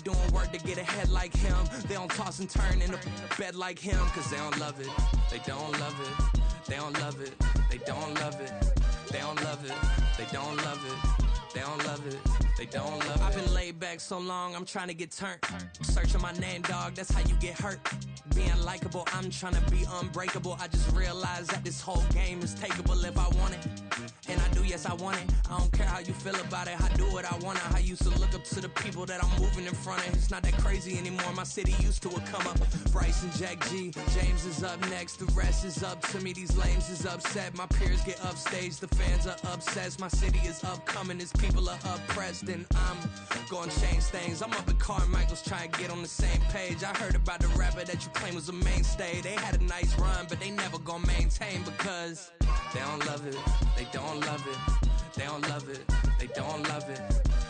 doing work to get ahead like him. They don't toss and turn in the bed like him, cause they don't love it. They don't love it. They don't love it. They don't love it. They don't love it. They don't love it. They don't love it. They don't love it. I've been laid back so long, I'm trying to get turned. Searching my name, dog, that's how you get hurt. Being likable, I'm trying to be unbreakable. I just realized that this whole game is takeable if I want it. And I do, yes, I want it. I don't care how you feel about it. I do what I want it. I used to look up to the people that I'm moving in front of. It's not that crazy anymore. My city used to a come up. Bryce and Jack G. James is up next. The rest is up to me. These lames is upset. My peers get upstage. The fans are obsessed. My city is upcoming. These people are oppressed. And I'm gonna change things. I'm up at Carmichael's trying to get on the same page. I heard about the rapper that you claim was a mainstay. They had a nice run, but they never gonna maintain because they don't love it. They don't love it. They don't love it. They don't love it.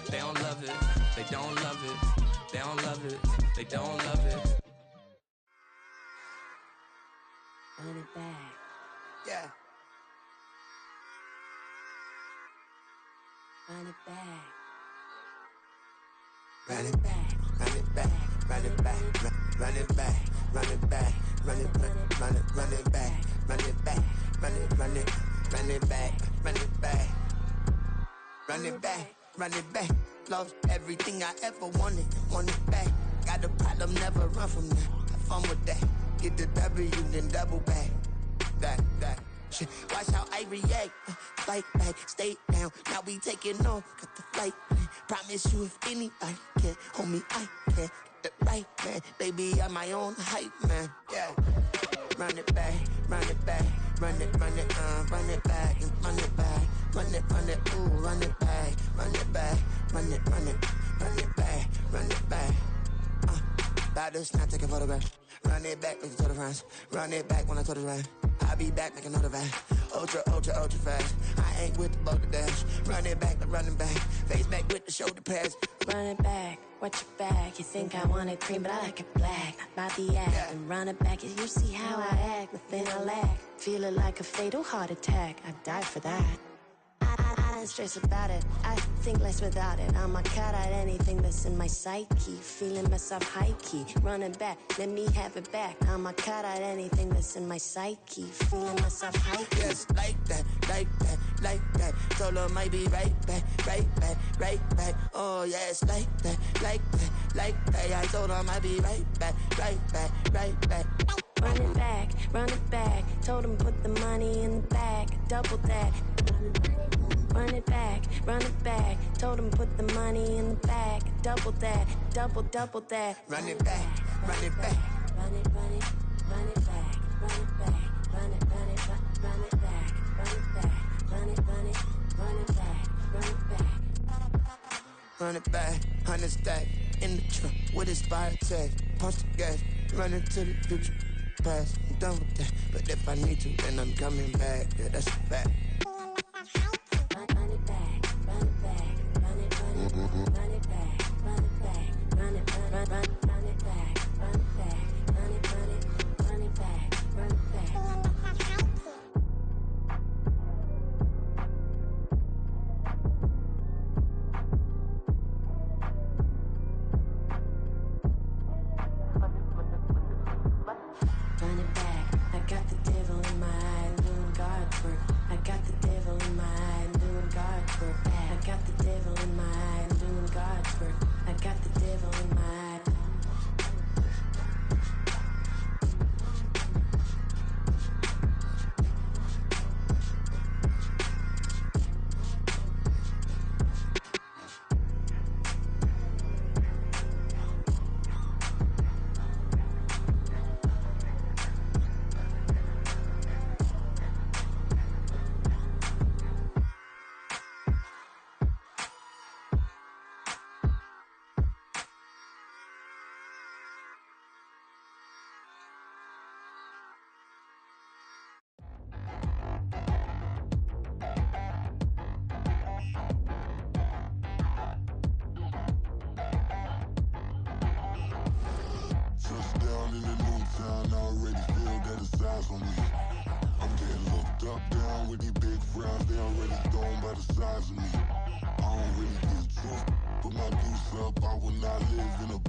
They don't love it. They don't love it. They don't love it. They don't love it. Run it back. Yeah. Run it back. Run it back. Run it back. Run it back. Run it back. Run it back. Run it back. Run it. Run it back. Run it back. Run it. Run it. Run it back. Run it back. Run it back. Run it back. Lost everything I ever wanted. Want it back. Got a problem, never run from that. Have fun with that. Get the W, then double back. That. Shit. Watch how I react. Fight back, stay down. Now we taking off. Got the flight plan. Promise you if anybody can, homie, I can. Get the right man. Baby, I'm my own hype man. Yeah. Run it back, run it back. Run it, run it, run it back, and run it back. Run it, ooh, run it back. Run it back, run it, run it, run it back, run it back. About to snap, take a photograph. Run it back, make it to the friends. Run it back when I told it right. I'll be back, make another van. Ultra, ultra, ultra fast. I ain't with the boulder dash. Run it back, I'm running back. Face back with the shoulder pads. Run it back, watch your back. You think I want it cream, but I like it black. Not by the act, Yeah. and run it back. You see how I act, nothing I lack. Feeling like a fatal heart attack. I'd die for that. I don't stress about it. I think less without it. I'ma cut out anything that's in my psyche. Feeling myself high key. Running back, let me have it back. I'ma cut out anything that's in my psyche. Feeling myself high key. Yes, like that, like that, like that. Told her might be right back, right back, right back. Oh yes, like that, like that, like that. I told her might be right back, right back, right back. Run it back, run it back. Told him put the money in the bag, double that. Run it back, run it back. Told him put the money in the bag, double that, double that. Run it back, run it back. Run it, run it, run it back, run it back, run it, run it, run it back, run it back, run it, run it, run it back, run it back. Run it back, 100 stack in the trunk with his fire tag. Punch the gas, run into the future. Past, I'm done with that. But if I need to, then I'm coming back. Yeah, that's a fact. Run it back, run it back, run it, run it, run it back, run it back, run it, run it back, run it back, run it, run it, run it back, run it back. Run it back, I got the devil in my eye, doing God's work. I got the devil in my eye, doing God's work. I got the devil in my eye, doing God's work. I got the devil in my eye. Touchdown in the new town, I already feel that it's eyes on me. I'm getting looked up, down with these big frowns, they already gone by the size of me. I don't really get truth, put my goose up, I will not live in a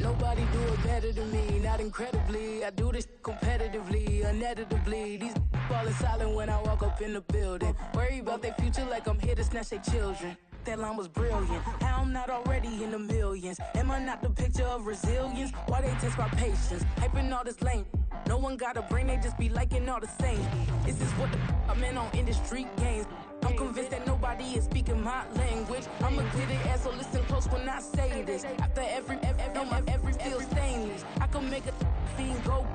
Nobody do it better than me, not incredibly. I do this competitively, uneditably. These falling silent when I walk up in the building. Worry about their future like I'm here to snatch their children. That line was brilliant. How I'm not already in the millions? Am I not the picture of resilience? Why they test my patience? Hyping all this lame. No one got a brain, they just be liking all the same. This is what the I'm in on industry games. I'm convinced that nobody is speaking my language. I'm a glitter ass, so listen close when I say this. After every feel stainless. I can make a fiend go.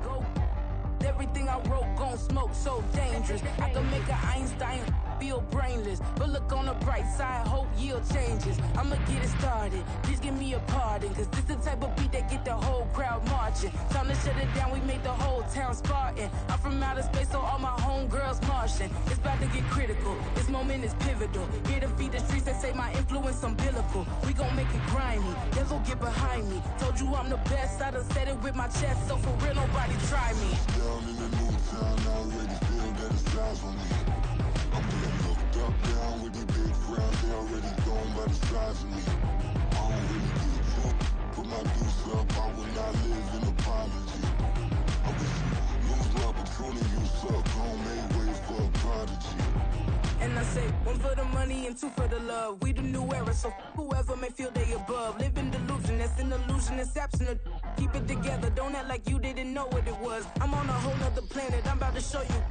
Everything I wrote gon' smoke, so dangerous. I can make an Einstein feel brainless. But look on the bright side, hope yield changes. I'ma get it started, please give me a pardon. Cause this the type of beat that get the whole crowd marching. Time to shut it down, we made the whole town Spartan. I'm from outer space, so all my homegirls Martian. It's about to get critical, this moment is pivotal. Here to feed the streets that say my influence umbilical. We gon' make it grimy, devil get behind me. Told you I'm the best, I done said it with my chest. So for real, nobody try me. Down in the new town, I already feel that it's eyes on me. I'm getting looked up, down with these big frowns. They already gone by the size of me. I don't really give a fuck. Put my deuce up, I will not live in apology. I wish you lose the opportunity, you suck. Home made way for a prodigy. And I say, one for the money and two for the love. We the new era, so whoever may feel they above. Live in delusion, that's an illusion, it's absent. Keep it together, don't act like you didn't know what it was. I'm on a whole nother planet, I'm about to show you.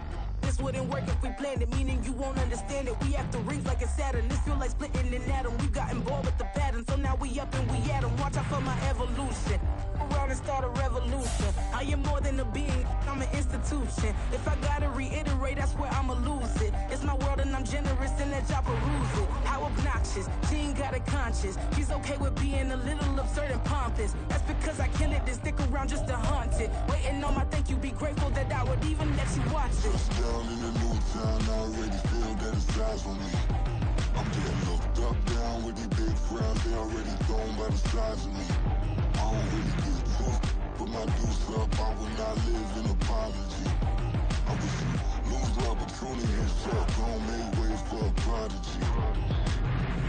This wouldn't work if we planned it, meaning you won't understand it. We have to rings like a Saturn, this feel like splitting an atom. We got involved with the pattern, so now we up and we at 'em. Watch out for my evolution. Around and start a revolution. I am more than a being, I'm an institution. If I gotta reiterate, that's where I'ma lose it. It's my world and I'm generous and let y'all peruse it. How obnoxious, she ain't got a conscience. She's okay with being a little absurd and pompous. That's because I kill it, then stick around just to haunt it. Waiting on my thank you, be grateful that I would even let you watch it. Down in the new town, I already feel that it's eyes on me. I'm getting looked up, down with these big frowns. They already gone by the size of me. I don't really give a fuck. Put my deuce up, I will not live in apology. I wish you lose the opportunity, you suck. Home made way for a prodigy.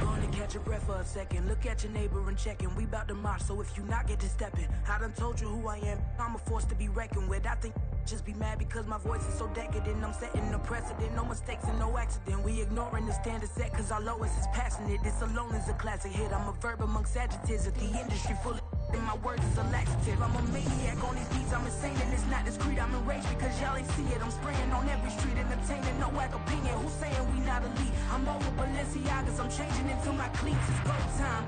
Gonna catch your breath for a second. Look at your neighbor and check in. We bout to march, so if you not get to stepping. I done told you who I am. I'm a force to be reckoned with. I think just be mad because my voice is so decadent. I'm setting a precedent, no mistakes and no accident. We ignoring the standard set cause our lowest is passionate. This alone is a classic hit. I'm a verb amongst adjectives of the industry full of and my words is a laxative. I'm a maniac on these beats, I'm insane and it's not discreet. I'm enraged because y'all ain't see it. I'm spraying on every street, entertaining, no whack opinion. Who's saying we not elite? I'm over Balenciagas, I'm changing into my cleats. It's go time,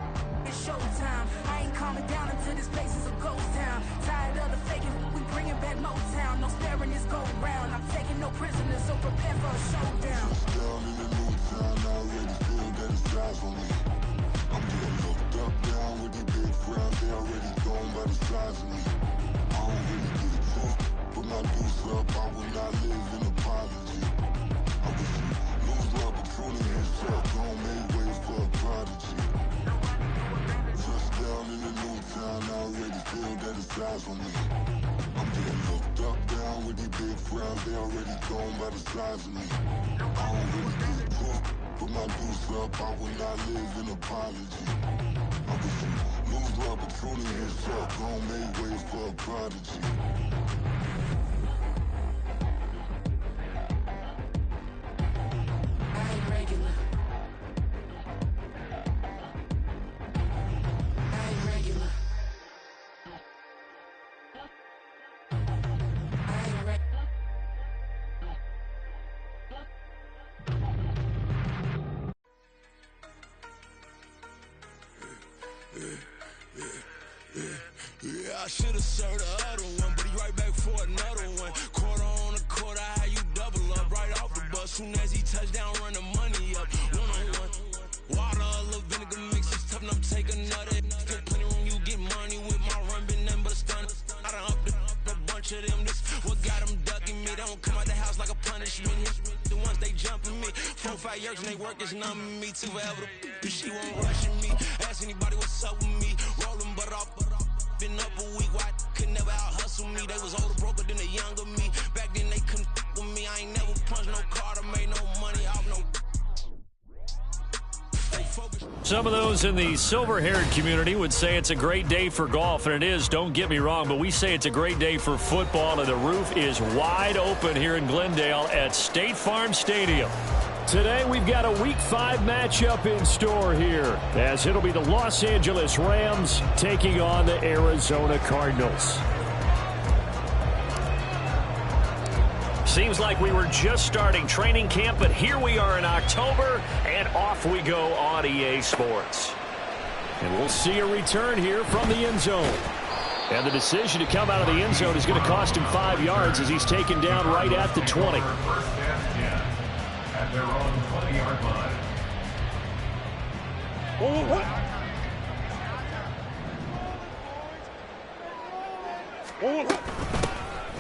it's show time. I ain't calming down until this place is a ghost town. Tired of the faking, we bringing back Motown. No sparing this go round. I'm taking no prisoners, so prepare for a showdown. Down in the new town, I already feel that it's eyes on me. I'm getting looked up, down with these big frowns. They already gone by the size of me. I don't really give a fuck. Put my deuce up, I will not live in apology. I wish you lose the opportunity, you suck. Home made way for a prodigy. Just down in the new town, I already feel that it's eyes on me. I'm getting looked up, down with these big frowns. They already gone by the size of me. I don't really give a fuck. Put my deuce up, I will not live in apology. I wish you lose the opportunity, you suck. Home made way for a prodigy. I ain't regular. I ain't regular. I ain't regular. Yeah, I should've served the other one, but he right back for another one. Quarter on a quarter, how you double up right off the bus. Soon as he touch down, run the money up. One-on-one. Water, a little vinegar mix, it's tough enough to take another. Still plenty room, you get money with my run, been nothing but a stun. I done upped a bunch of them, this what got them ducking me. They don't come out the house like a punishment. The ones they jumping me. 4-5 years and they work is numbing me. Too forever the she won't rushing me. Ask anybody what's up with me. Rolling butt off. Been up a week, why could never out hustle me? They was older, broker than the younger me. Back then they couldn't with me. I ain't never punched no card or made no money off no. Stay focused. Some of those in the silver-haired community would say it's a great day for golf, and it is, don't get me wrong, but we say it's a great day for football, and the roof is wide open here in Glendale at State Farm Stadium. Today we've got a Week 5 matchup in store here, as it'll be the Los Angeles Rams taking on the Arizona Cardinals. Seems like we were just starting training camp, but here we are in October, and off we go on EA Sports. And we'll see a return here from the end zone. And the decision to come out of the end zone is going to cost him 5 yards as he's taken down right at the 20. At their own 20-yard line.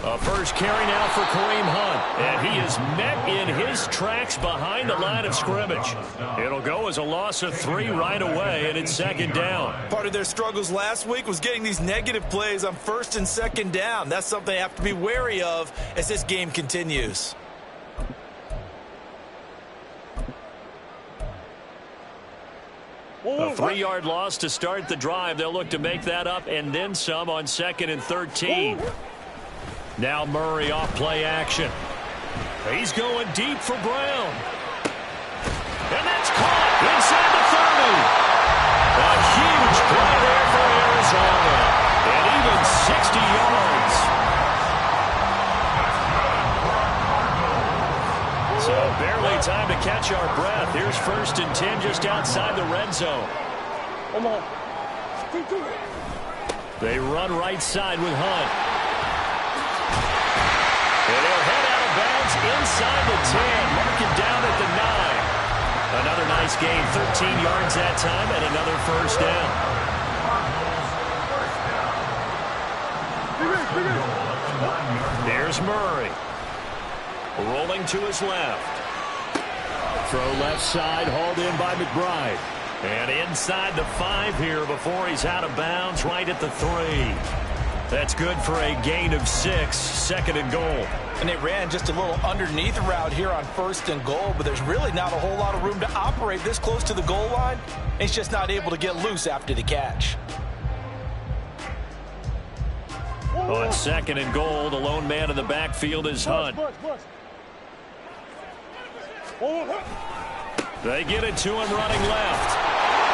A first carry now for Kareem Hunt, and he is met in his tracks behind the line of scrimmage. It'll go as a loss of 3 right away, and it's second down. Part of their struggles last week was getting these negative plays on first and second down. That's something they have to be wary of as this game continues. A 3-yard loss to start the drive. They'll look to make that up and then some on 2nd and 13. Now Murray off play action. He's going deep for Brown. And that's caught inside the 30. A huge play there for Arizona. And even 60 yards. So barely time to catch our breath. Here's 1st and 10 just outside the red zone. They run right side with Hunt. And he'll head out of bounds inside the 10. Mark him down at the 9. Another nice gain, 13 yards that time, and another first down. There's Murray. Rolling to his left. Throw left side, hauled in by McBride. And inside the 5 here before he's out of bounds, right at the 3. That's good for a gain of 6, 2nd and goal. And they ran just a little underneath route here on 1st and goal, but there's really not a whole lot of room to operate this close to the goal line. He's just not able to get loose after the catch. On 2nd and goal, the lone man in the backfield is Hunt. They get it to him running left.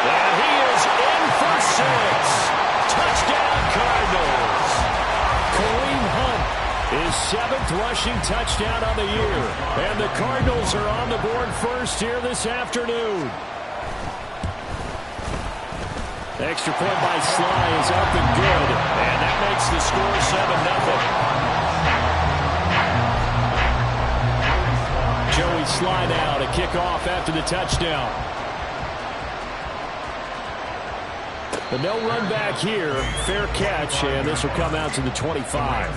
And he is in for 6. Touchdown, Cardinals. Kareem Hunt, his 7th rushing touchdown on the year. And the Cardinals are on the board first here this afternoon. Extra point by Sly is up and good. And that makes the score 7-0. Joey Sly now to kick off after the touchdown. But no run back here. Fair catch, and this will come out to the 25.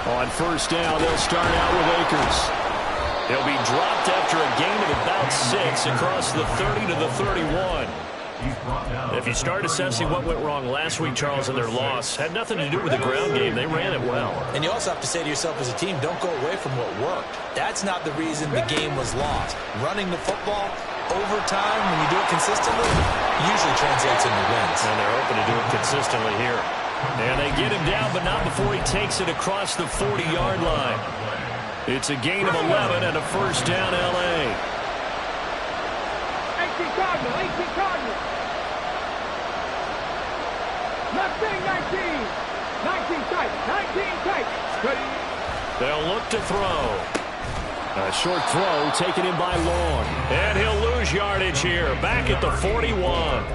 On 1st down, they'll start out with Akers. He'll be dropped after a gain of about 6 across the 30 to the 31. If you start assessing what went wrong last week, Charles, in their loss, had nothing to do with the ground game. They ran it well. And you also have to say to yourself as a team, don't go away from what worked. That's not the reason the game was lost. Running the football over time, when you do it consistently, usually translates into wins. And they're hoping to do it consistently here. And they get him down, but not before he takes it across the 40-yard line. It's a gain of 11 and a first down, L.A. 18 Cardinals. Left wing, 19. 19 tight. 19 tight. Ready. They'll look to throw. A short throw taken in by Long. And he'll lose yardage here. Back at the 41.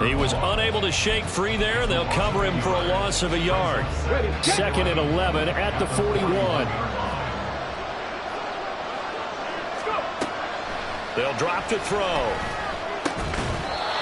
He was unable to shake free there. They'll cover him for a loss of a yard. 2nd and 11 at the 41. They'll drop to throw.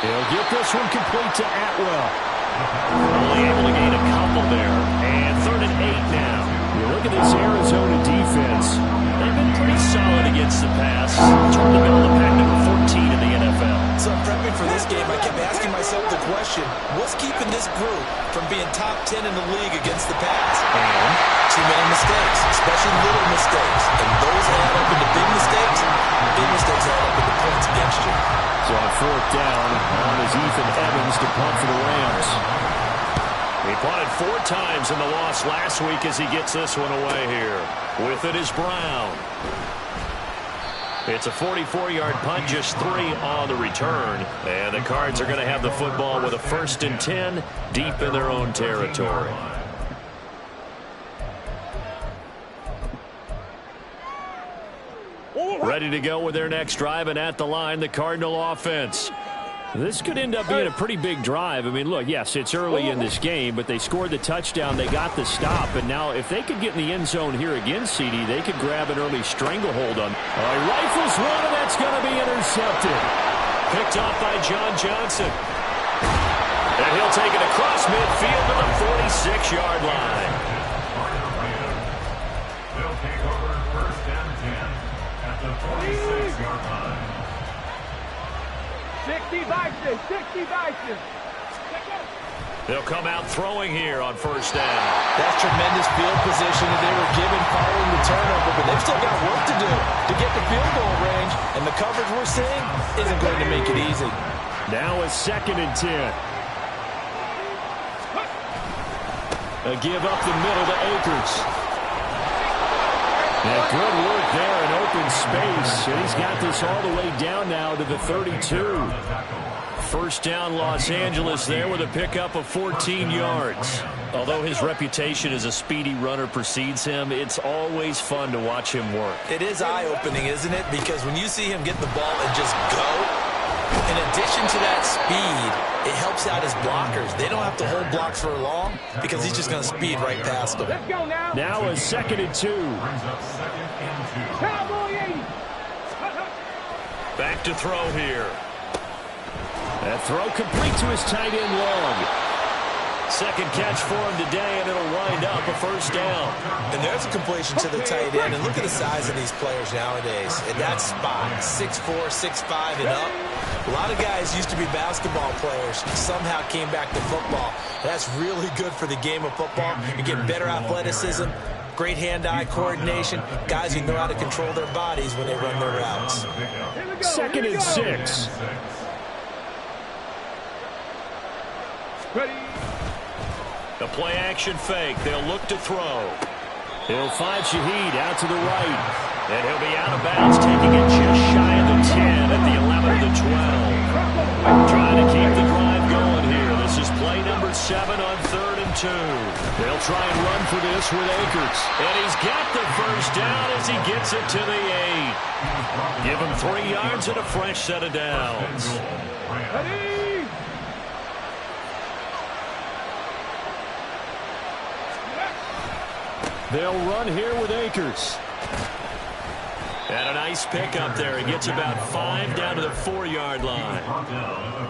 He'll get this one complete to Atwell. Only able to gain a couple there. And 3rd and 8 now. You look at this Arizona defense. They've been pretty solid against the pass. Toward the middle of the pack, number 14 in the NFL. So prepping for this game, I kept asking myself the question, question, what's keeping this group from being top 10 in the league against the pass? And too many mistakes, especially little mistakes. And those add up into big mistakes. Big mistakes add up into points against you. so on 4th down, on is Ethan Evans to punt for the Rams. He punted 4 times in the loss last week as he gets this one away here. With it is Brown. It's a 44-yard punt, just 3 on the return. And the Cards are going to have the football with a 1st and 10 deep in their own territory. Ready to go with their next drive, and at the line, the Cardinal offense. This could end up being a pretty big drive. I mean, look, yes, it's early in this game, but they scored the touchdown. They got the stop. And now if they could get in the end zone here again, CD, they could grab an early stranglehold on. Rifles one, and that's going to be intercepted. Picked off by John Johnson. And he'll take it across midfield to the 46-yard line. They'll take over 1st and 10 at the 46-yard line. 60 Bison. They'll come out throwing here on 1st down. That's tremendous field position that they were given following the turnover, but they've still got work to do to get the field goal range, and the coverage we're seeing isn't going to make it easy. Now a 2nd and 10. A give up the middle to Akers. And good work there in open space. And he's got this all the way down now to the 32. 1st down Los Angeles there with a pickup of 14 yards. Although his reputation as a speedy runner precedes him, it's always fun to watch him work. It is eye-opening, isn't it? Because when you see him get the ball and just go, in addition to that speed, it helps out his blockers. They don't have to hold blocks for long because he's just going to speed right past them. Let's go now. Now a 2nd and 2. Cowboy 80. Back to throw here. That throw complete to his tight end Long. 2nd catch for him today, and it'll wind up a 1st down. And there's a completion to the tight end. And look at the size of these players nowadays. In that spot, 6'4", 6'5", and up. A lot of guys used to be basketball players, somehow came back to football. That's really good for the game of football. You get better athleticism, great hand-eye coordination, guys who know how to control their bodies when they run their routes. 2nd and 6. Ready. A play-action fake. They'll look to throw. He'll find Shaheed out to the right. And he'll be out of bounds, taking it just shy of the 10 at the 11 to 12. Trying to keep the drive going here. This is play number 7 on 3rd and 2. They'll try and run for this with Akers. And he's got the 1st down as he gets it to the 8. Give him 3 yards and a fresh set of downs. Ready. They'll run here with Akers. And a nice pickup there. He gets about 5 down to the 4-yard line.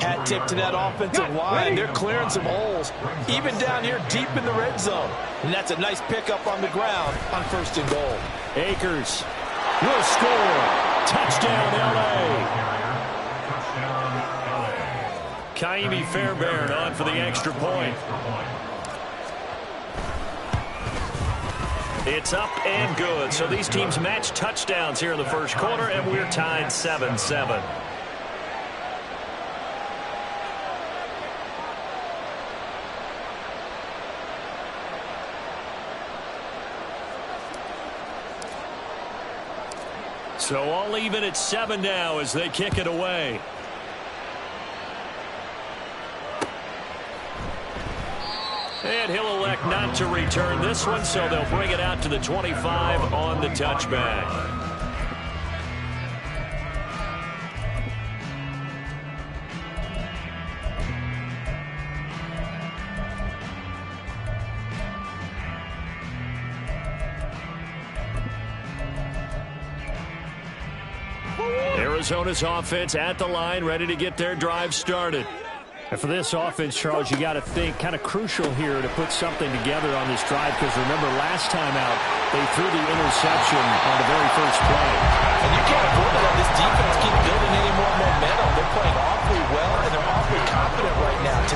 Hat tip to that offensive line. They're clearing some holes, even down here deep in the red zone. And that's a nice pickup on the ground on 1st and goal. Akers will score. Touchdown, L.A. Kaimi Fairbairn on for the extra point. It's up and good. So these teams match touchdowns here in the 1st quarter, and we're tied 7-7. So all even at 7 now as they kick it away. And he'll elect not to return this one, so they'll bring it out to the 25 on the touchback. Arizona's offense at the line, ready to get their drive started. And for this offense, Charles, you got to think kind of crucial here to put something together on this drive, because remember last time out they threw the interception on the very first play. And you can't afford to let this defense keep building any more momentum. They're playing awfully well, and they're awfully confident right now to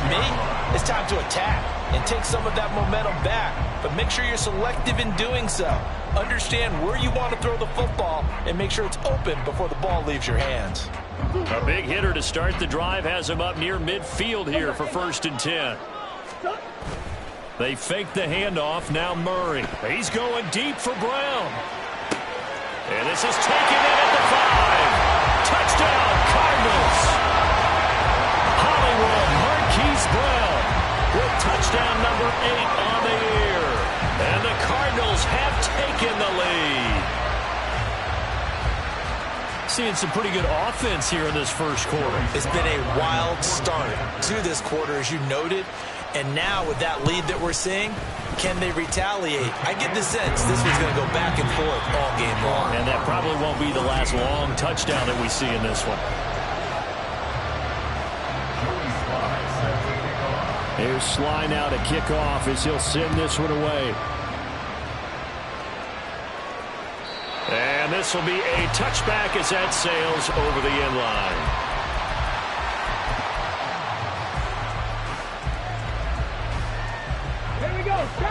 time to attack and take some of that momentum back. But make sure you're selective in doing so. Understand where you want to throw the football and make sure it's open before the ball leaves your hands. A big hitter to start the drive has him up near midfield here for 1st and 10. They fake the handoff. Now Murray. He's going deep for Brown. And this is taken in at the 5. Touchdown, Cardinals. Hollywood Marquise Brown with touchdown number 8 on the year. And the Cardinals have taken the lead. Seeing some pretty good offense here in this first quarter. It's been a wild start to this quarter, as you noted. And now with that lead that we're seeing, can they retaliate? I get the sense this was going to go back and forth all game long. And that probably won't be the last long touchdown that we see in this one. Here's Sly now to kick off as he'll send this one away. And this will be a touchback as that sails over the end line.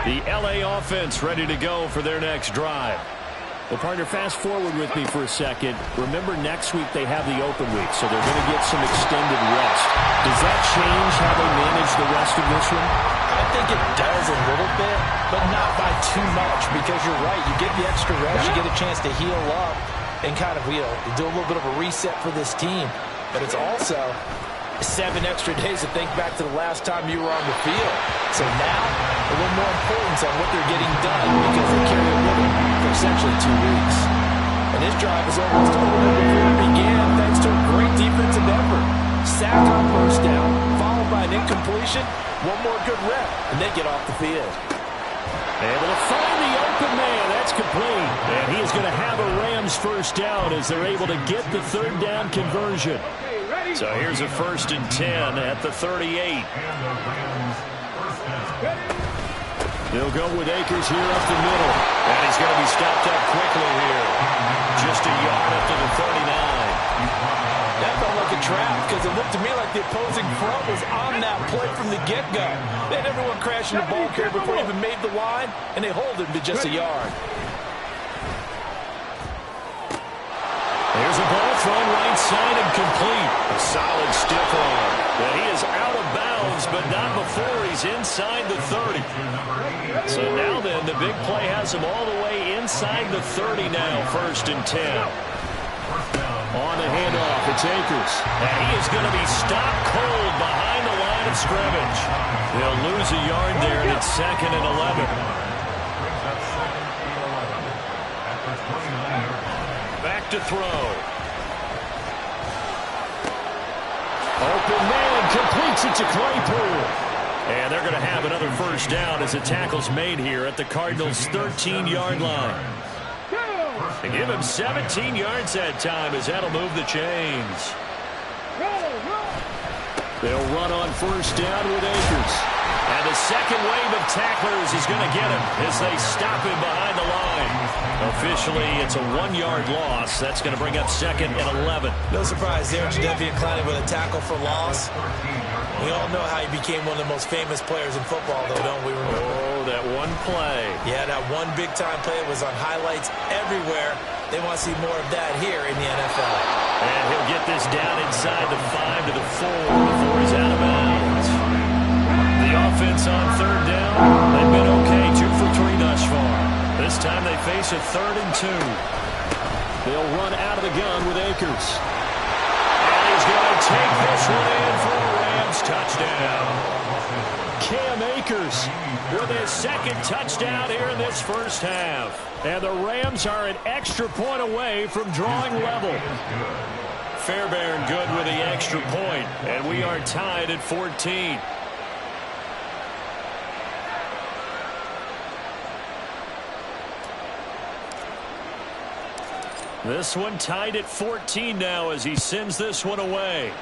The LA offense ready to go for their next drive. Well, partner, fast forward with me for a second. Remember, next week they have the open week, so they're going to get some extended rest. Does that change how they manage the rest of this one? I think it does a little bit, but not by too much, because you're right. You get the extra rest, you get a chance to heal up and kind of, do a little bit of a reset for this team. But it's also 7 extra days to think back to the last time you were on the field. So now, a little more importance on what they're getting done because they carry it with them for essentially 2 weeks. And this drive is almost over before it began thanks to a great defensive effort. Sack on first down, followed by an incompletion, one more good rep, and they get off the field. Able to find the open man. That's complete. And he is going to have a Rams first down as they're able to get the 3rd down conversion. So here's a 1st and 10 at the 38. They'll go with Akers here up the middle. And he's going to be stopped up quickly here. Just a yard up to the 39. That felt like a trap because it looked to me like the opposing front was on that play from the get-go. They had everyone crashing the ball carrier before he even made the line, and they hold him to just a yard. There's a ball thrown right side and complete. A solid stiff arm. But he is out of bounds, but not before he's inside the 30. So now then, the big play has him all the way inside the 30 now, 1st and 10. On the handoff, it's Akers. And he is going to be stopped cold behind the line of scrimmage. They'll lose a yard there, and it's 2nd and 11. Back to throw. Open man completes it to Claypool. And they're going to have another first down as the tackle's made here at the Cardinals' 13-yard line. They give him 17 yards that time as that'll move the chains. They'll run on first down with Akers. And the second wave of tacklers is going to get him as they stop him behind the line. Officially, it's a 1-yard loss. That's going to bring up 2nd and 11. No surprise there, Jadeveon Clowney with a tackle for loss. We all know how he became one of the most famous players in football, though, don't we remember? Oh, that one play. Yeah, that one big-time play was on highlights everywhere. They want to see more of that here in the NFL. And he'll get this down inside the 5 to the 4 before he's out of bounds. The offense on 3rd down, they've been okay, 2 for 3 thus far. This time they face a 3rd and 2. They'll run out of the gun with Akers. And he's going to take this one in for a Rams touchdown. Cam Akers with his 2nd touchdown here in this first half. And the Rams are an extra point away from drawing level. Fairbairn good with the extra point, and we are tied at 14. This one tied at 14 now as he sends this one away.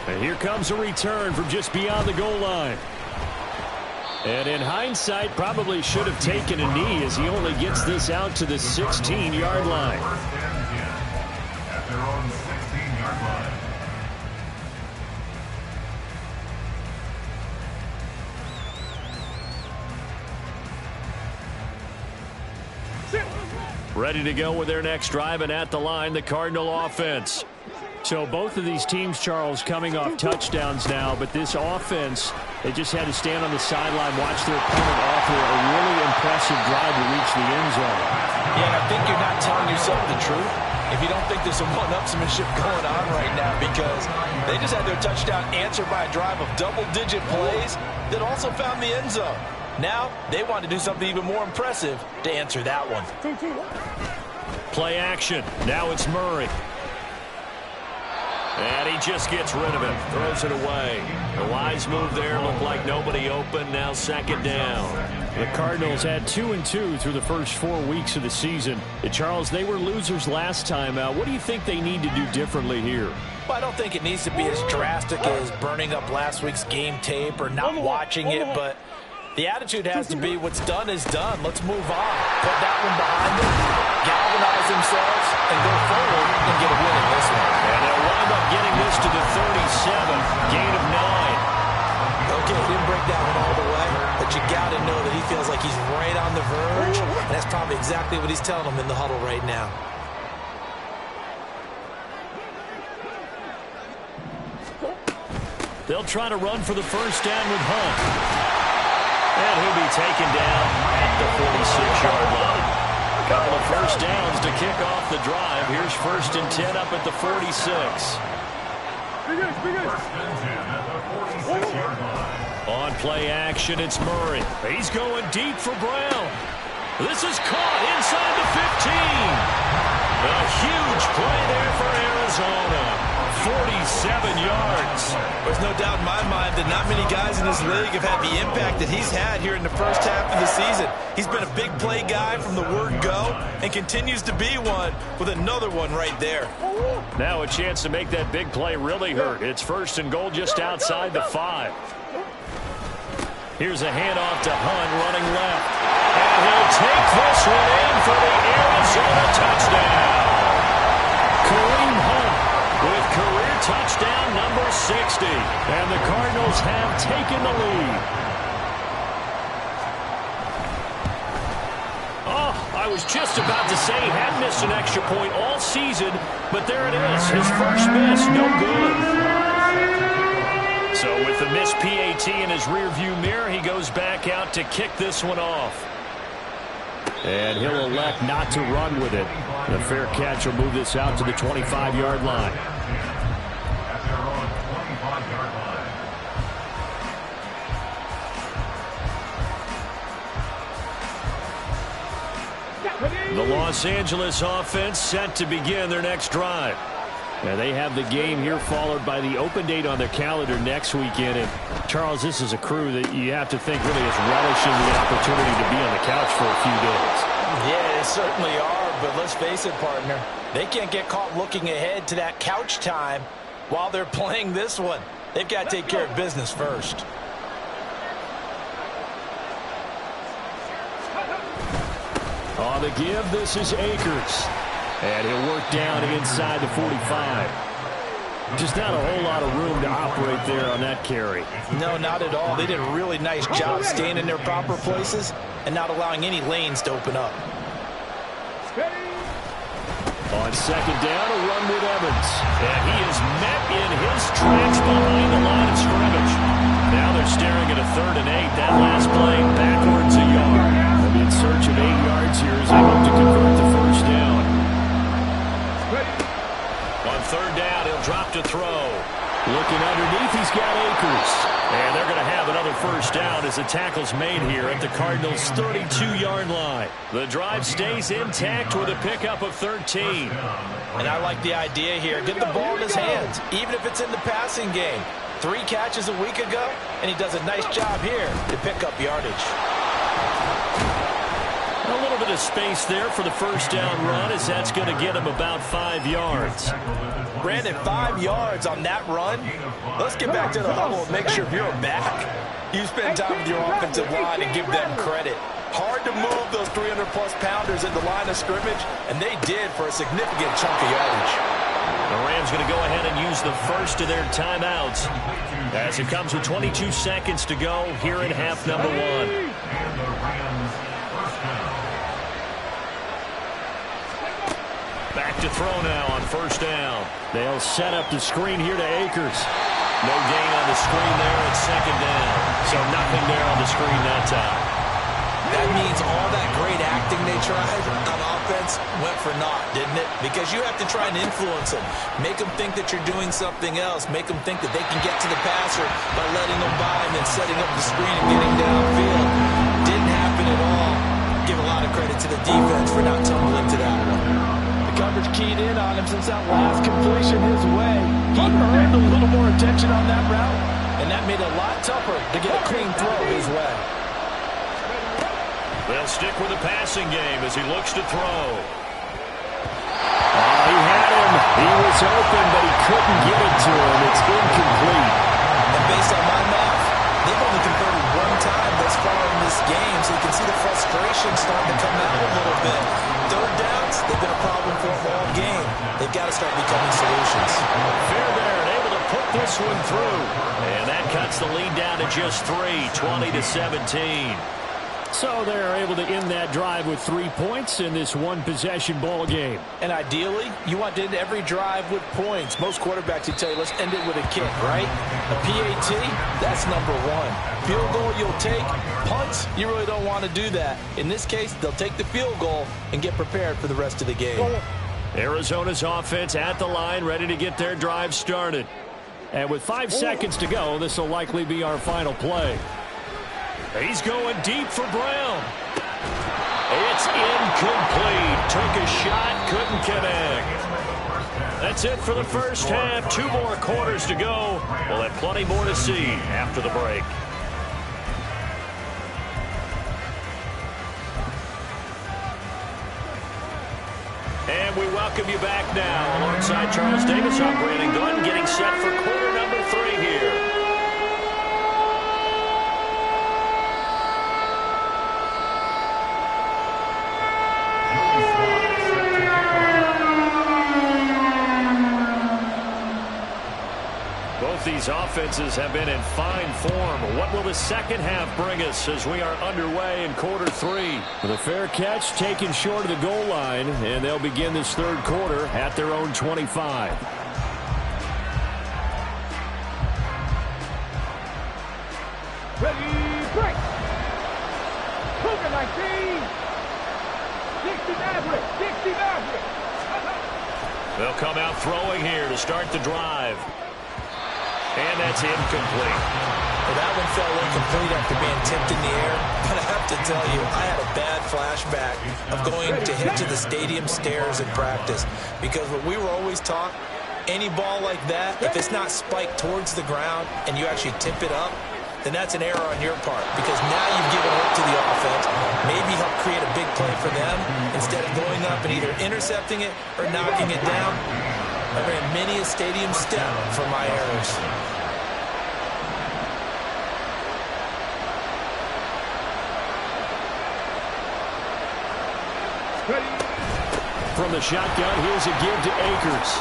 And here comes a return from just beyond the goal line. And in hindsight, probably should have taken a knee as he only gets this out to the 16-yard line. Ready to go with their next drive, and at the line, the Cardinal offense. So both of these teams, Charles, coming off touchdowns now, but this offense, they just had to stand on the sideline, watch their opponent offer a really impressive drive to reach the end zone. Yeah, and I think you're not telling yourself the truth if you don't think there's some one-upsmanship going on right now, because they just had their touchdown answered by a drive of double-digit plays that also found the end zone. Now, they want to do something even more impressive to answer that one. Play action. Now it's Murray. And he just gets rid of it. Throws it away. The wise move there. Looked like nobody open. Now second down. The Cardinals had 2-2 through the first 4 weeks of the season. And Charles, they were losers last time out. What do you think they need to do differently here? Well, I don't think it needs to be as drastic as burning up last week's game tape or not watching it, but the attitude has to be what's done is done. Let's move on. Put that one behind them, galvanize themselves, and go forward and get a win in this one. And they'll wind up getting this to the 37, gain of 9. Okay, didn't break that one all the way, but you got to know that he feels like he's right on the verge, and that's probably exactly what he's telling them in the huddle right now. They'll try to run for the first down with Hunt. And he'll be taken down at the 46-yard line. Couple of first downs to kick off the drive. Here's 1st and 10 up at the 46. On play action, it's Murray. He's going deep for Brown. This is caught inside the 15. A huge play there for Arizona. 47 yards. There's no doubt in my mind that not many guys in this league have had the impact that he's had here in the first half of the season. He's been a big play guy from the word go and continues to be one with another one right there. Now a chance to make that big play really hurt. It's 1st and goal just outside the 5. Here's a handoff to Hunt running left. And he'll take this one in for the Arizona touchdown. Kareem Hunt with career touchdown number 60. And the Cardinals have taken the lead. Oh, I was just about to say he had missed an extra point all season, but there it is. His first miss, no good. So with the missed PAT in his rearview mirror, he goes back out to kick this one off. And he'll elect not to run with it. The fair catch will move this out to the 25-yard line. The Los Angeles offense set to begin their next drive. Now they have the game here followed by the open date on their calendar next weekend. And Charles, this is a crew that you have to think really is relishing the opportunity to be on the couch for a few days. Yeah, they certainly are, but let's face it, partner. They can't get caught looking ahead to that couch time while they're playing this one. They've got to take care of business first. On the give, this is Akers. And he'll work down inside the 45. Just not a whole lot of room to operate there on that carry. No, not at all. They did a really nice job staying in their proper places and not allowing any lanes to open up. On second down, a run with Evans. And he is met in his tracks behind the line of scrimmage. Now they're staring at a 3rd and 8. That last play backwards a yard. They'll be in search of 8 yards here as they hope to convert the first down. On 3rd down, he'll drop to throw. Looking underneath, he's got Akers. And they're going to have another first down as the tackle's made here at the Cardinals' 32-yard line. The drive stays intact with a pickup of 13. And I like the idea here. Get the ball in his hands, even if it's in the passing game. 3 catches a week ago, and he does a nice job here to pick up yardage. A little bit of space there for the first down run, as that's going to get him about 5 yards. Brandon, 5 yards on that run. Let's get back to the huddle and make sure if you're a back, you spend time with your offensive line and give them credit. Hard to move those 300-plus pounders at the line of scrimmage, and they did for a significant chunk of yardage. The Rams going to go ahead and use the first of their timeouts as it comes with 22 seconds to go here in half number 1. to throw now on first down. They'll set up the screen here to Akers. No gain on the screen there at second down. So nothing there on the screen that time. That means all that great acting they tried on offense went for naught, didn't it? Because you have to try and influence them. Make them think that you're doing something else. Make them think that they can get to the passer by letting them by and then setting up the screen and getting downfield. Didn't happen at all. Give a lot of credit to the defense for not tumbling to that one. The coverage keyed in on him since that last completion his way. He earned a little more attention on that route, and that made it a lot tougher to get a clean throw his way. They'll stick with the passing game as he looks to throw. He had him. He was open, but he couldn't get it to him. It's incomplete. And based on my math, they've only converted one time thus far in this game, so you can see the frustration starting to come out a little bit. Third downs, they've been a problem for them all game. They've got to start becoming solutions. Fairbairn able to put this one through. And that cuts the lead down to just 3, 20-17. So they're able to end that drive with 3 points in this one-possession ball game. And ideally, you want to end every drive with points. Most quarterbacks would tell you, let's end it with a kick, right? A PAT, that's number one. Field goal you'll take. Punts, you really don't want to do that. In this case, they'll take the field goal and get prepared for the rest of the game. Arizona's offense at the line, ready to get their drive started. And with 5 seconds to go, this will likely be our final play. He's going deep for Brown. It's incomplete. Took a shot, couldn't connect. That's it for the first half. 2 more quarters to go. We'll have plenty more to see after the break. And we welcome you back now. Alongside Charles Davis, I'm Brandon Gunn, getting set for quarter number 3 here. These offenses have been in fine form. What will the second half bring us as we are underway in quarter 3? With a fair catch taken short of the goal line, and they'll begin this third quarter at their own 25. Ready, break. Cougar 19. 60 Maverick. They'll come out throwing here to start the drive. And that's incomplete. Well, that one fell incomplete after being tipped in the air. But I have to tell you, I had a bad flashback of going to head to the stadium stairs in practice. Because what we were always taught, any ball like that, if it's not spiked towards the ground and you actually tip it up, then that's an error on your part. Because now you've given hope to the offense. Maybe help create a big play for them instead of going up and either intercepting it or knocking it down. I ran many a stadium step for my errors. From the shotgun, here's a give to Akers.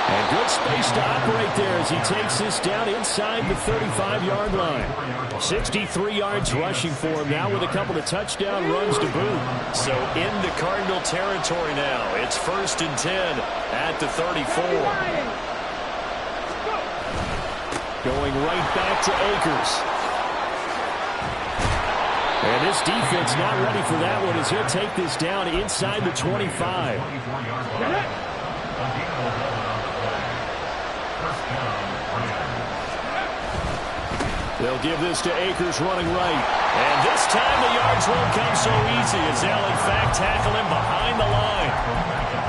And good space to operate there as he takes this down inside the 35-yard line. 63 yards rushing for him now with a couple of touchdown runs to boot. So into Cardinal territory now. It's 1st and 10 at the 34. Going right back to Akers. And this defense not ready for that one as he'll take this down inside the 25. They'll give this to Akers running right. And this time the yards won't come so easy as they'll in fact tackle him behind the line.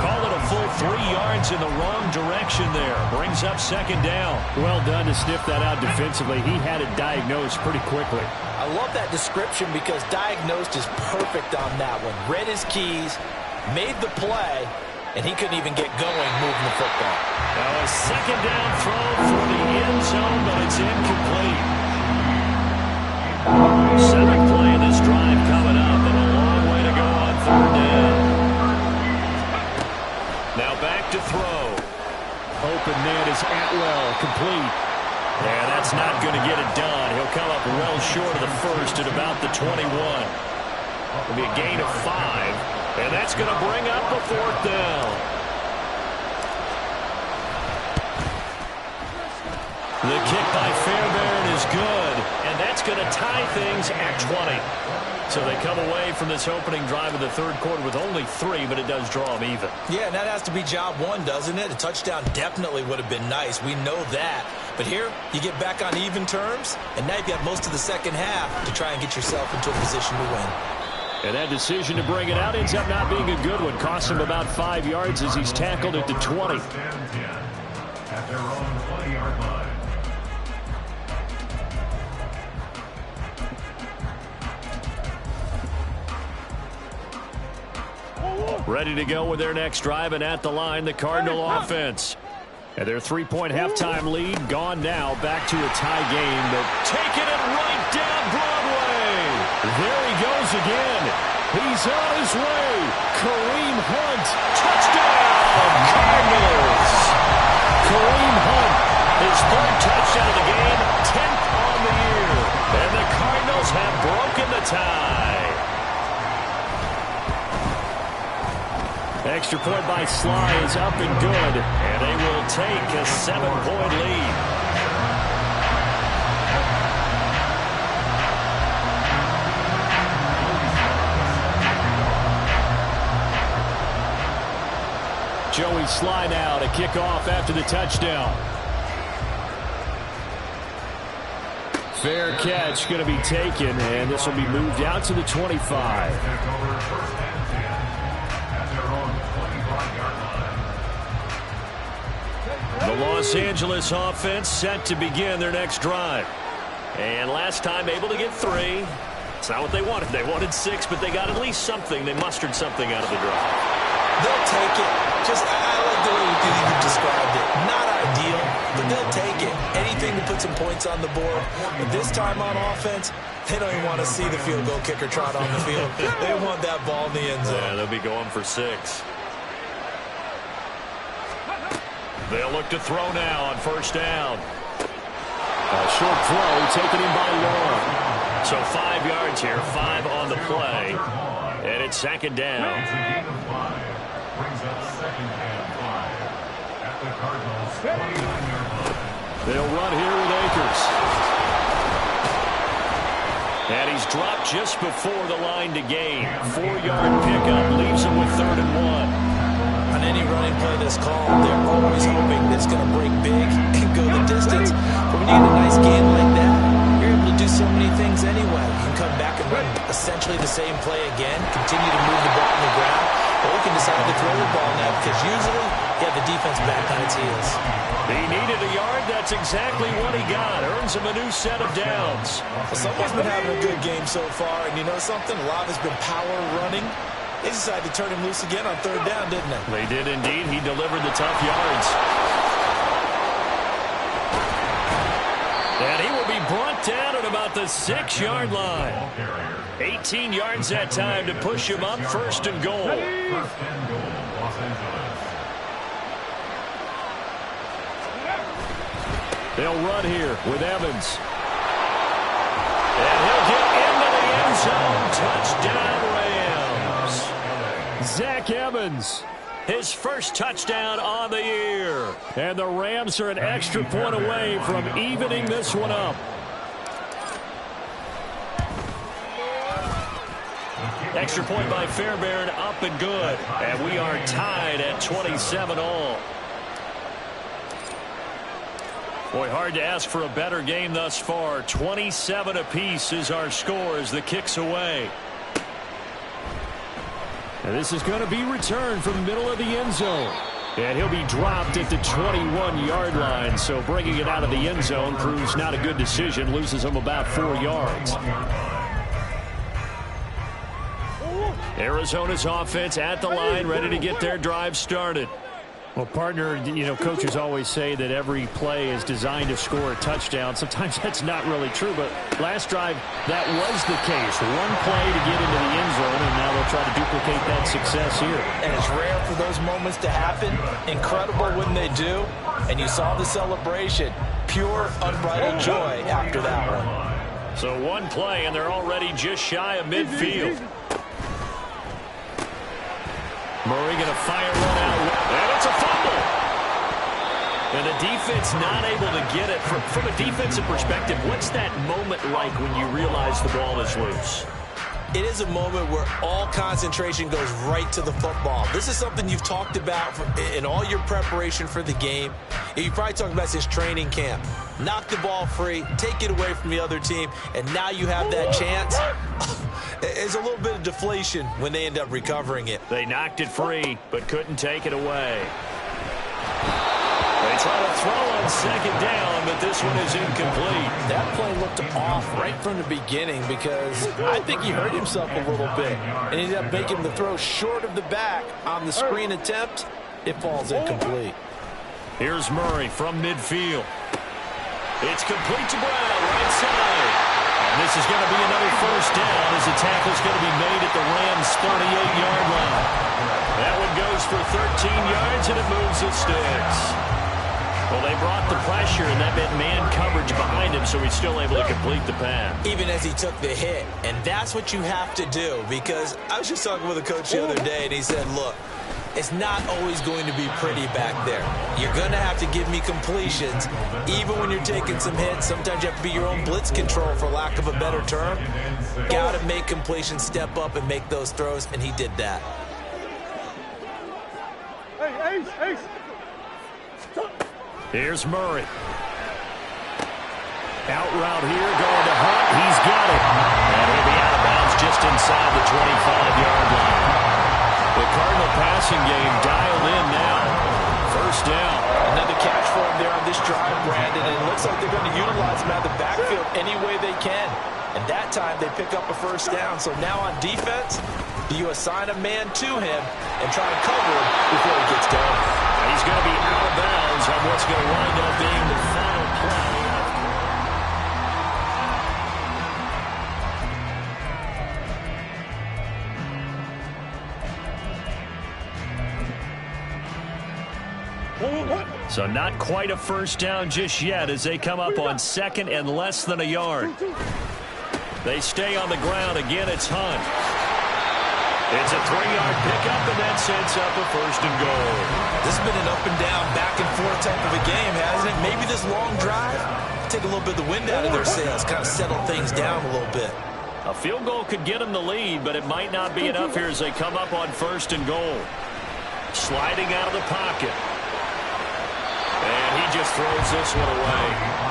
Call it a full 3 yards in the wrong direction there. Brings up second down. Well done to sniff that out defensively. He had it diagnosed pretty quickly. I love that description because diagnosed is perfect on that one. Read his keys, made the play, and he couldn't even get going moving the football. Now a second down throw for the end zone, but it's incomplete. 7th play of this drive coming up, and a long way to go on 3rd down. Now back to throw. Open man is Atwell, complete. Yeah, that's not going to get it done. He'll come up well short of the first at about the 21. It'll be a gain of 5. And that's going to bring up a 4th down. The kick by Fairbairn is good, and that's going to tie things at 20. So they come away from this opening drive of the 3rd quarter with only 3, but it does draw them even. Yeah, and that has to be job 1, doesn't it? A touchdown definitely would have been nice. We know that. But here, you get back on even terms, and now you've got most of the second half to try and get yourself into a position to win. And that decision to bring it out ends up not being a good one. Costs him about 5 yards as he's tackled at the 20. At their own 20-yard line. Ready to go with their next drive, and at the line, the Cardinal offense. And their 3-point halftime lead gone now. Back to a tie game, but taking it right down Broadway. There he goes again. He's on his way. Kareem Hunt. Touchdown, Cardinals. Kareem Hunt, his 3rd touchdown of the game, 10th on the year. And the Cardinals have broken the tie. Extra point by Sly is up and good, and they will take a 7-point lead. Joey Sly now to kick off after the touchdown. Fair catch going to be taken, and this will be moved out to the 25. The Los Angeles offense set to begin their next drive. And last time able to get 3. It's not what they wanted. They wanted 6, but they got at least something. They mustered something out of the drive. They'll take it. I like the way you've described it. Not ideal, but they'll take it. Anything to put some points on the board. But this time on offense, they don't even want to see the field goal kicker trot on the field. They want that ball in the end zone. Yeah, they'll be going for 6. They'll look to throw now on 1st down. A short throw taken in by Long. So 5 yards here, 5 on the play. And it's 2nd down. Brings up 2nd and 5 at the Cardinals' 29-yard line. They'll run here with Akers. And he's dropped just before the line to gain. 4-yard pickup leaves him with 3rd and 1. On any running play this call, they're always hoping that it's going to break big and go the distance. But when you get a nice game like that, you're able to do so many things anyway. You can come back and run essentially the same play again, continue to move the ball on the ground, or you can decide to throw the ball now because usually you have the defense back on its heels. He needed a yard. That's exactly what he got. Earns him a new set of downs. Well, someone's been having a good game so far, and you know something? A lot has been power running. They decided to turn him loose again on 3rd down, didn't they? They did indeed. He delivered the tough yards. And he will be brought down at about the 6-yard line. 18 yards that time to push him up 1st and goal. 1st and goal, Los Angeles. They'll run here with Evans. And he'll get into the end zone. Touchdown, Rams. Zach Evans, his 1st touchdown on the year. And the Rams are an extra point away from evening this one up. Extra point by Fairbairn, up and good. And we are tied at 27 all. Boy, hard to ask for a better game thus far. 27 apiece is our score as the kick's away. And this is going to be returned from the middle of the end zone. And he'll be dropped at the 21-yard line. So bringing it out of the end zone proves not a good decision. Loses him about 4 yards. Arizona's offense at the line, ready to get their drive started. Well, partner, you know, coaches always say that every play is designed to score a touchdown. Sometimes that's not really true, but last drive, that was the case. One play to get into the end zone, and now they'll try to duplicate that success here. And it's rare for those moments to happen. Incredible when they do. And you saw the celebration. Pure, unbridled joy after that one. So one play, and they're already just shy of midfield. Murray going to fire one out, and it's a fumble. And the defense not able to get it. From a defensive perspective, what's that moment like when you realize the ball is loose? It is a moment where all concentration goes right to the football. This is something you've talked about in all your preparation for the game. You probably talked about this training camp. Knock the ball free, take it away from the other team, and now you have that chance. There's a little bit of deflation when they end up recovering it. They knocked it free, but couldn't take it away. They try to throw on second down, but this one is incomplete. That play looked off right from the beginning because I think he hurt himself a little bit. And he ended up making the throw short of the back on the screen attempt. It falls incomplete. Here's Murray from midfield. It's complete to Brown, right side. And this is going to be another first down as the tackle's going to be made at the Rams' 38-yard line. That one goes for 13 yards, and it moves the sticks. Well, they brought the pressure, and that meant man coverage behind him, so he's still able to complete the pass. Even as he took the hit, and that's what you have to do, because I was just talking with a coach the other day, and he said, look, it's not always going to be pretty back there. You're going to have to give me completions, even when you're taking some hits. Sometimes you have to be your own blitz control, for lack of a better term. Got to make completions, step up, and make those throws, and he did that. Hey, Ace. Here's Murray. Out route here, going to Hunt. He's got it. And he'll be out of bounds just inside the 25-yard line. The Cardinal passing game dialed in now. First down. Another catch for him there on this drive, Brandon. And it looks like they're going to utilize him out of the backfield any way they can. And that time they pick up a first down. So now on defense, do you assign a man to him and try to cover him before he gets done? He's going to be out of bounds on what's going to wind up being the final play. So not quite a first down just yet as they come up on second and less than a yard. They stay on the ground. Again, it's Hunt. It's a 3-yard pickup, and that sets up a first and goal. This has been an up and down, back and forth type of a game, hasn't it? Maybe this long drive, take a little bit of the wind out of their sails, kind of settle things down a little bit. A field goal could get them the lead, but it might not be enough here as they come up on first and goal. Sliding out of the pocket. And he just throws this one away.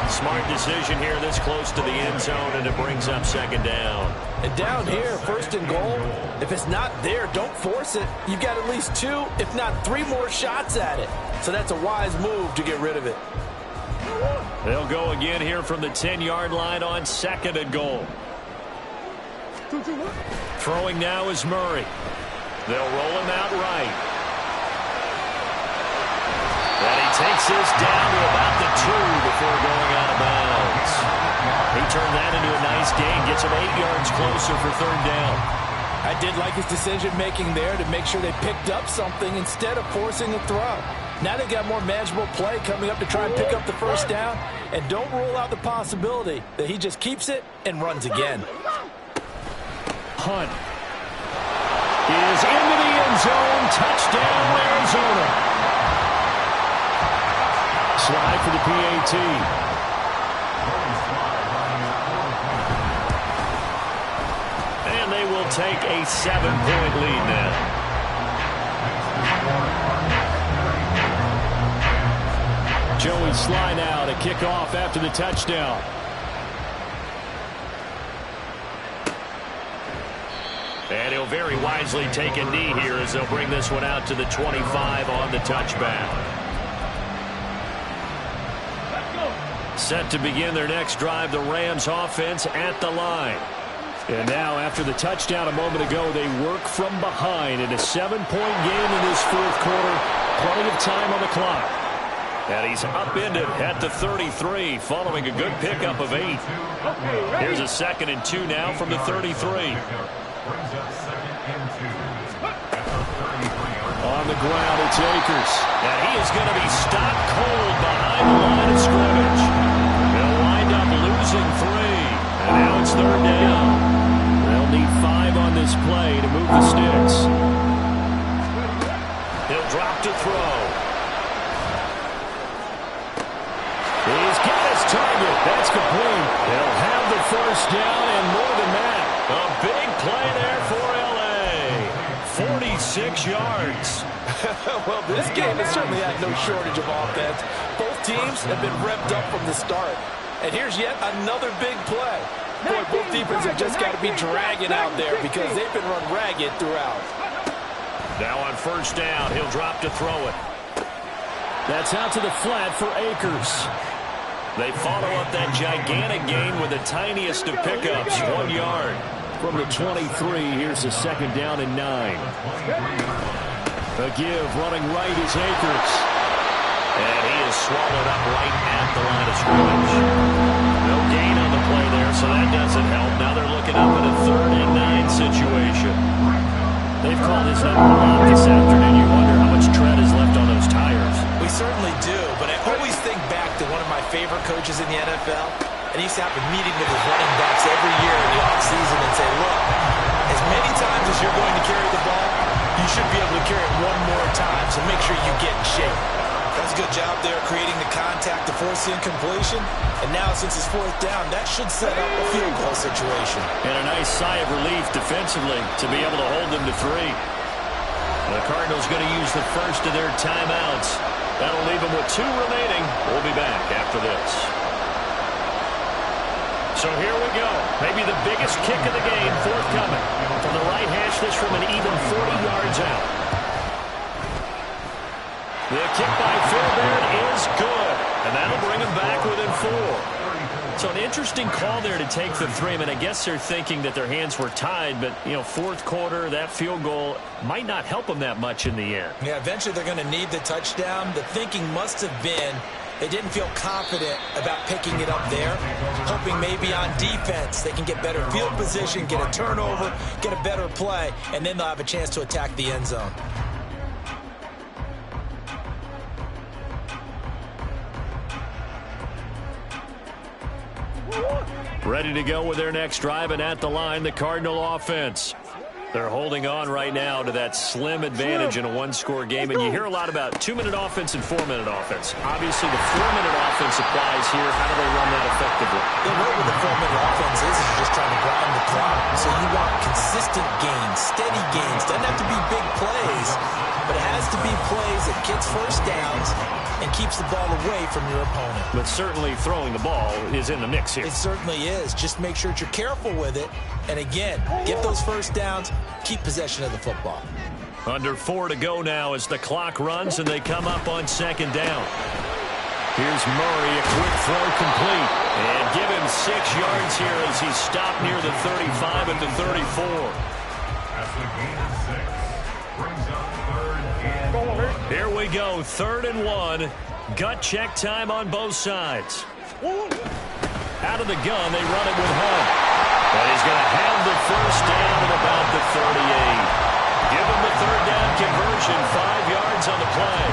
Smart decision here this close to the end zone, and it brings up second down. And down here, first and goal, if it's not there, don't force it. You've got at least 2, if not 3 more shots at it. So that's a wise move to get rid of it. They'll go again here from the 10-yard line on second and goal. Throwing now is Murray. They'll roll him out right. And he takes this down to about the 2 before going out of bounds. He turned that into a nice gain, gets him 8 yards closer for third down. I did like his decision-making there to make sure they picked up something instead of forcing a throw. Now they got more manageable play coming up to try and pick up the first down, and don't rule out the possibility that he just keeps it and runs again. Hunt is into the end zone. Touchdown, Arizona. Slide for the PAT. And they will take a 7-point lead now. Joey slide out, a kickoff after the touchdown. And he'll very wisely take a knee here as they'll bring this one out to the 25 on the touchback. Set to begin their next drive, the Rams offense at the line. And now, after the touchdown a moment ago, they work from behind in a 7-point game in this fourth quarter. Plenty of time on the clock. And he's upended at the 33 following a good pickup of 8. Here's a 2nd and 2 now from the 33. On the ground, it's Akers. And he is going to be stopped cold behind the line of scrimmage. They'll wind up losing 3. And now it's third down. They'll need 5 on this play to move the sticks. back to throw. He's got his target. That's complete. They'll have the first down and more than that. A big play there for L.A. 46 yards. Well, this game has certainly had no shortage of offense. Both teams have been revved up from the start. And here's yet another big play. Boy, both defenses have just got to be dragging out there because they've been run ragged throughout. Now on first down, he'll drop to throw it. That's out to the flat for Akers. They follow up that gigantic gain with the tiniest of pickups, 1 yard. From the 23, here's the second down and 9. A give running right is Akers. And he is swallowed up right at the line of scrimmage. No gain on the play there, so that doesn't help. Now they're looking up at a 3rd and 9 situation. They've called this number a lot this afternoon. You wonder how much tread is left on those tires. We certainly do, but I always think back to one of my favorite coaches in the NFL, and he used to have a meeting with his running backs every year in the offseason and say, look, as many times as you're going to carry the ball, you should be able to carry it one more time, so make sure you get in shape. That's a good job there creating the contact to force the incompletion. And now, since it's 4th down, that should set up a field goal situation. And a nice sigh of relief defensively to be able to hold them to 3. The Cardinals going to use the first of their timeouts. That'll leave them with 2 remaining. We'll be back after this. So here we go. Maybe the biggest kick of the game forthcoming. From the right hash, this from an even 40 yards out. The kick by Fairbairn is good, and that'll bring him back within 4. So an interesting call there to take the 3. I mean, I guess they're thinking that their hands were tied, but, you know, 4th quarter, that field goal might not help them that much in the end. Yeah, eventually they're going to need the touchdown. The thinking must have been they didn't feel confident about picking it up there, hoping maybe on defense they can get better field position, get a turnover, get a better play, and then they'll have a chance to attack the end zone. Ready to go with their next drive, and at the line, the Cardinal offense. They're holding on right now to that slim advantage in a 1-score game, and you hear a lot about 2-minute offense and 4-minute offense. Obviously, the 4-minute offense applies here. How do they run that effectively? The way with the 4-minute offense is just trying to grind the clock. So you want consistent gains, steady gains. Doesn't have to be big plays, but it has to be plays that gets first downs and keeps the ball away from your opponent. But certainly throwing the ball is in the mix here. It certainly is. Just make sure that you're careful with it. And again, get those first downs, keep possession of the football. Under 4 to go now as the clock runs and they come up on 2nd down. Here's Murray, a quick throw complete. And give him 6 yards here as he's stopped near the 35 at the 34. That's the gain of 6. Brings up 3rd and... Here we go, 3rd and 1. Gut check time on both sides. Out of the gun, they run it with Hunt. And he's going to have the first down at about the 38. Give him the 3rd down conversion, 5 yards on the play.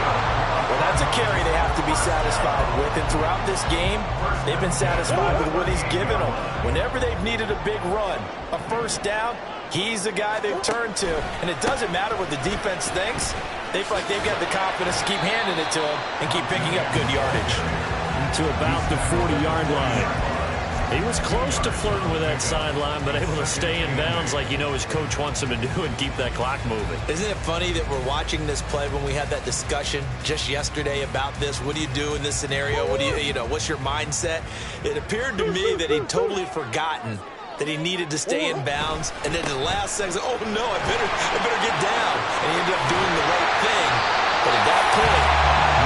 Well, that's a carry they have to be satisfied with. And throughout this game, they've been satisfied with what he's given them. Whenever they've needed a big run, a first down, he's the guy they've turned to. And it doesn't matter what the defense thinks. They feel like they've got the confidence to keep handing it to him and keep picking up good yardage. To about the 40-yard line. He was close to flirting with that sideline, but able to stay in bounds like you know his coach wants him to do and keep that clock moving. Isn't it funny that we're watching this play when we had that discussion just yesterday about this? What do you do in this scenario? What do you know, what's your mindset? It appeared to me that he'd totally forgotten that he needed to stay in bounds, and then the last second, oh no, I better get down. And he ended up doing the right thing. But at that point,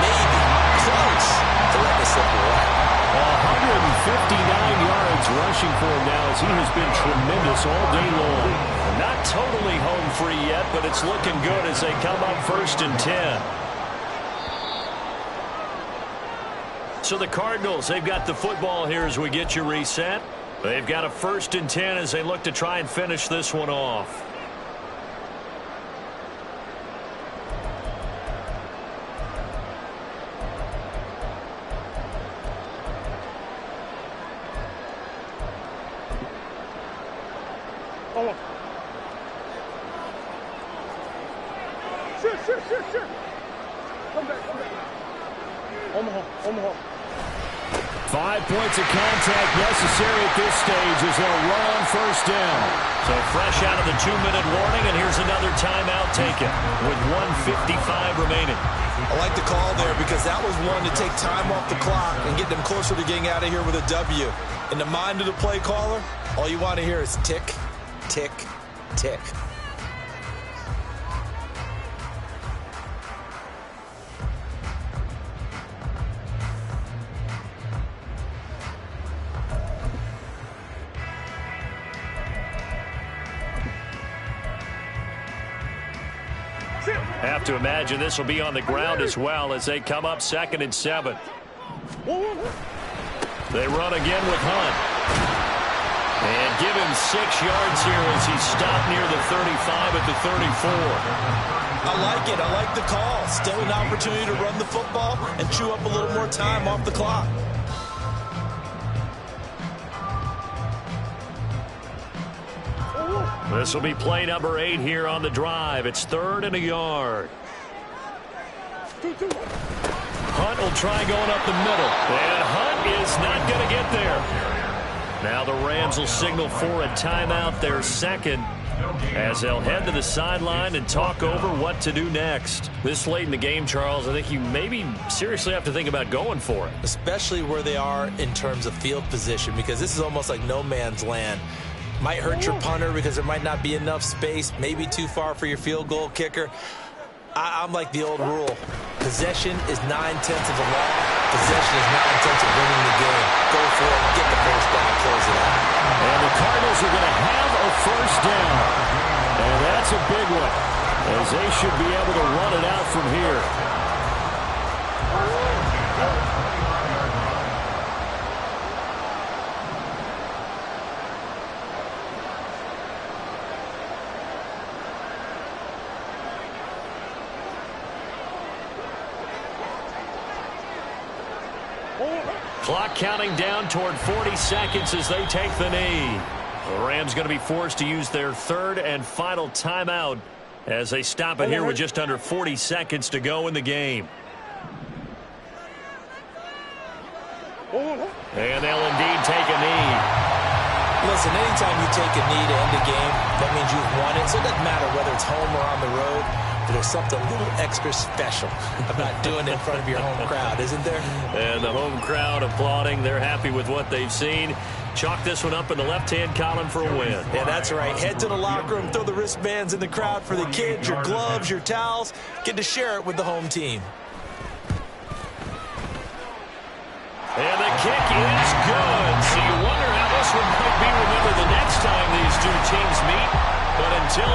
maybe close to letting it slip away. 159 yards rushing for him now as he has been tremendous all day long. Not totally home free yet, but it's looking good as they come up 1st and 10. So the Cardinals, they've got the football here as we get you reset. They've got a 1st and 10 as they look to try and finish this one off. Sure. 5 points of contact necessary at this stage as they'll run on first down. So fresh out of the 2-minute warning, and here's another timeout taken with 1:55 remaining. I like the call there because that was one to take time off the clock and get them closer to getting out of here with a W. In the mind of the play caller, all you want to hear is tick, tick, tick. Have to imagine this will be on the ground as well as they come up 2nd and 7. They run again with Hunt. And give him 6 yards here as he's stopped near the 35 at the 34. I like it. I like the call. Still an opportunity to run the football and chew up a little more time off the clock. This will be play number 8 here on the drive. It's 3rd and a yard. Hunt will try going up the middle. And Hunt is not going to get there. Now the Rams will signal for a timeout, their second, as they'll head to the sideline and talk over what to do next. This late in the game, Charles, I think you maybe seriously have to think about going for it. Especially where they are in terms of field position, because this is almost like no man's land. Might hurt your punter because there might not be enough space, maybe too far for your field goal kicker. I'm like the old rule. Possession is 9/10 of the law. Possession is 9/10 of winning the game. Go for it, get the first down, close it out. And the Cardinals are going to have a first down. And that's a big one, as they should be able to run it out from here. Clock counting down toward 40 seconds as they take the knee. The Rams going to be forced to use their 3rd and final timeout as they stop it here with just under 40 seconds to go in the game. And they'll indeed take a knee. Listen, anytime you take a knee to end a game, that means you've won it. So it doesn't matter whether it's home or on the road. But there's something a little extra special about doing it in front of your home crowd, isn't there? And the home crowd applauding. They're happy with what they've seen. Chalk this one up in the left-hand column for a win. Yeah, that's right. Head to the locker room, throw the wristbands in the crowd for the kids, your gloves, your towels. Get to share it with the home team. And the kick is good. So you wonder how this one might be remembered the next time these two teams meet. But until